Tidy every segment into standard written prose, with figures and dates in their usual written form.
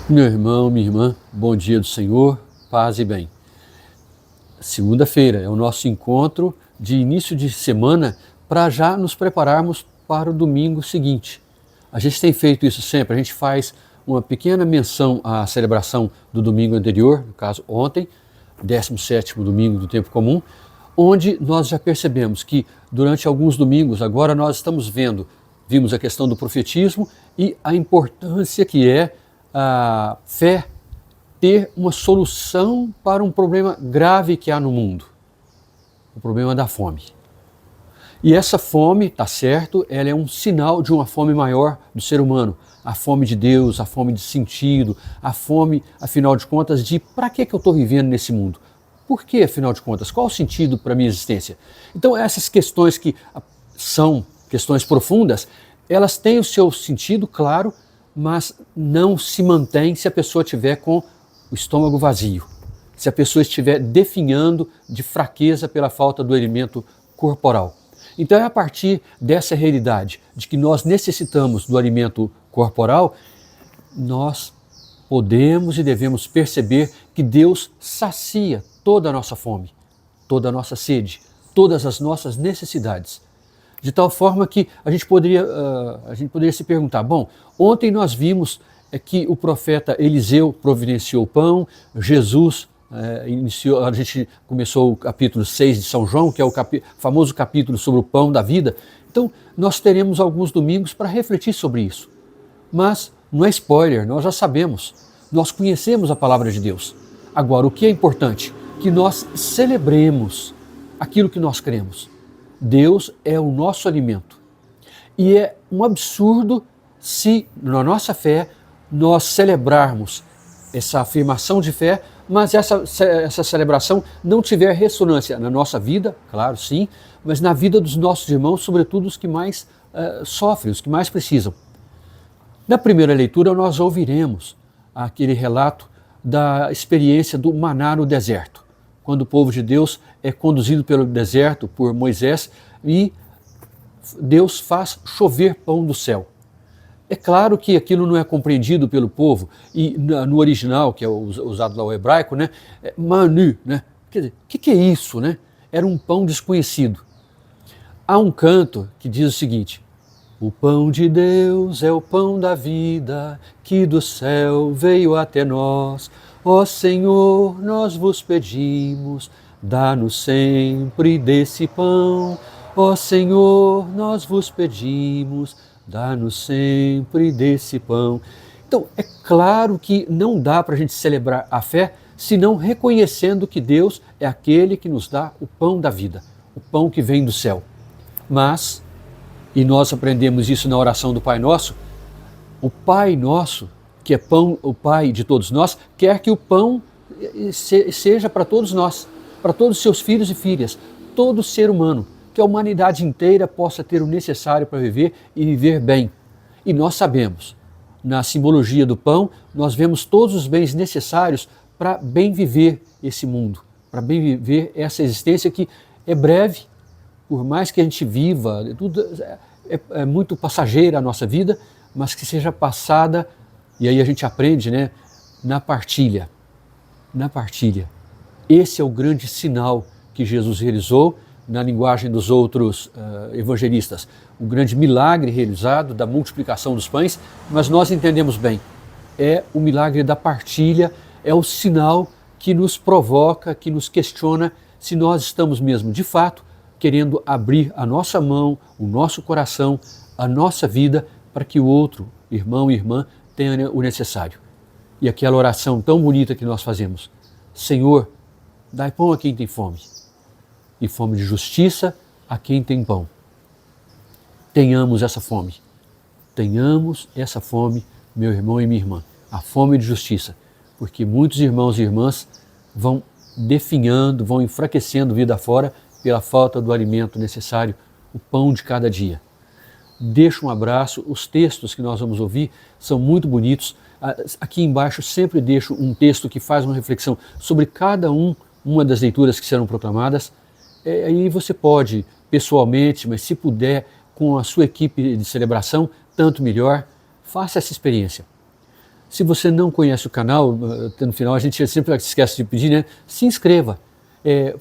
Meu irmão, minha irmã, bom dia do Senhor, paz e bem. Segunda-feira é o nosso encontro de início de semana para já nos prepararmos para o domingo seguinte. A gente tem feito isso sempre, a gente faz uma pequena menção à celebração do domingo anterior, no caso ontem, 17º domingo do tempo comum, onde nós já percebemos que durante alguns domingos agora nós vimos a questão do profetismo e a importância que é a fé ter uma solução para um problema grave que há no mundo, o problema da fome. E essa fome, tá certo, ela é um sinal de uma fome maior do ser humano, a fome de Deus, a fome de sentido, a fome, afinal de contas, de para que eu estou vivendo nesse mundo? Por que, afinal de contas? Qual o sentido para a minha existência? Então essas questões que são questões profundas, elas têm o seu sentido, claro, mas não se mantém se a pessoa tiver com o estômago vazio, se a pessoa estiver definhando de fraqueza pela falta do alimento corporal. Então é a partir dessa realidade de que nós necessitamos do alimento corporal, nós podemos e devemos perceber que Deus sacia toda a nossa fome, toda a nossa sede, todas as nossas necessidades. De tal forma que a gente poderia se perguntar, bom, ontem nós vimos que o profeta Eliseu providenciou o pão, Jesus a gente começou o capítulo 6 de São João, que é o famoso capítulo sobre o pão da vida. Então nós teremos alguns domingos para refletir sobre isso. Mas não é spoiler, nós já sabemos, nós conhecemos a palavra de Deus. Agora, o que é importante? Que nós celebremos aquilo que nós cremos. Deus é o nosso alimento. E é um absurdo se, na nossa fé, nós celebrarmos essa afirmação de fé, mas essa celebração não tiver ressonância na nossa vida, claro, sim, mas na vida dos nossos irmãos, sobretudo os que mais sofrem, os que mais precisam. Na primeira leitura, nós ouviremos aquele relato da experiência do maná no deserto, quando o povo de Deus é conduzido pelo deserto por Moisés e Deus faz chover pão do céu. É claro que aquilo não é compreendido pelo povo, e no original, que é usado lá o hebraico, né, é manu, né? Quer dizer, o que é isso? Né? Era um pão desconhecido. Há um canto que diz o seguinte: o pão de Deus é o pão da vida, que do céu veio até nós. Ó Senhor, nós vos pedimos, dá-nos sempre desse pão. Ó Senhor, nós vos pedimos, dá-nos sempre desse pão. Então, é claro que não dá para a gente celebrar a fé senão reconhecendo que Deus é aquele que nos dá o pão da vida, o pão que vem do céu. Mas, e nós aprendemos isso na oração do Pai Nosso, o Pai Nosso, que é pão, o Pai de todos nós, quer que o pão seja para todos nós, para todos os seus filhos e filhas, todo ser humano, que a humanidade inteira possa ter o necessário para viver e viver bem. E nós sabemos, na simbologia do pão, nós vemos todos os bens necessários para bem viver esse mundo, para bem viver essa existência que é breve, por mais que a gente viva, tudo é muito passageira a nossa vida, mas que seja passada, e aí a gente aprende, né, na partilha. Na partilha. Esse é o grande sinal que Jesus realizou, na linguagem dos outros evangelistas. O grande milagre realizado da multiplicação dos pães, mas nós entendemos bem. É o milagre da partilha, é o sinal que nos provoca, que nos questiona se nós estamos mesmo, de fato, querendo abrir a nossa mão, o nosso coração, a nossa vida, para que o outro, irmão e irmã, tenha o necessário. E aquela oração tão bonita que nós fazemos: Senhor, dai pão a quem tem fome, e fome de justiça a quem tem pão. Tenhamos essa fome. Tenhamos essa fome, meu irmão e minha irmã, a fome de justiça, porque muitos irmãos e irmãs vão definhando, vão enfraquecendo vida fora pela falta do alimento necessário, o pão de cada dia. Deixo um abraço, os textos que nós vamos ouvir são muito bonitos. Aqui embaixo sempre deixo um texto que faz uma reflexão sobre cada uma das leituras que serão proclamadas. Aí você pode, pessoalmente, mas se puder, com a sua equipe de celebração, tanto melhor, faça essa experiência. Se você não conhece o canal, no final a gente sempre esquece de pedir, né? Se inscreva,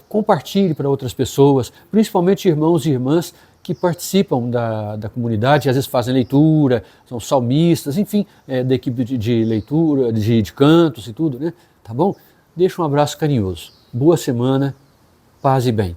compartilhe para outras pessoas, principalmente irmãos e irmãs que participam da comunidade, às vezes fazem leitura, são salmistas, enfim, da equipe de leitura, de cantos e tudo, né? Tá bom? Deixa um abraço carinhoso. Boa semana, paz e bem.